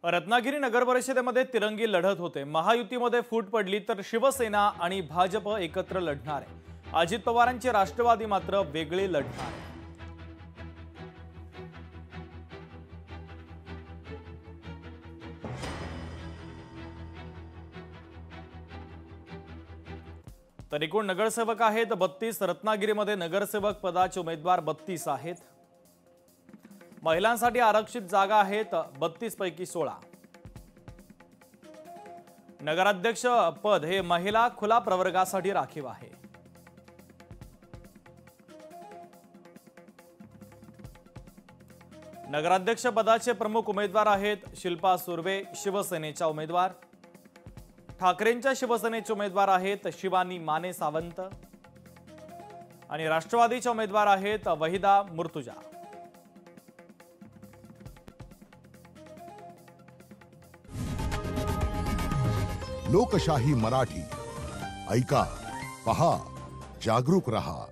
रत्नागिरी नगर परिषदेमध्ये तिरंगी लढत होते। महायुतीमध्ये फूट पडली तर शिवसेना आणि भाजप एकत्र लढणार आहे। अजित पवारांची राष्ट्रवादी मात्र वेगळे लढणार आहे। तर एकूण नगरसेवक आहेत 32। रत्नागिरीमध्ये नगरसेवक पदाचे उमेदवार 32 आहेत। महिलांसाठी आरक्षित जागा आहेत 32 पैकी 16। नगराध्यक्ष पद हे महिला खुला प्रवर्गासाठी राखीव आहे। नगराध्यक्ष पदाचे प्रमुख उमेदवार आहेत शिल्पा सुर्वे शिवसेनेच्या उमेदवार, ठाकरेंच्या शिवसेनेचे उमेदवार आहेत शिवानी माने सावंत आणि राष्ट्रवादीचे उमेदवार आहेत वहिदा मुर्तुजा। लोकशाही मराठी ऐका, पहा, जागरूक रहा।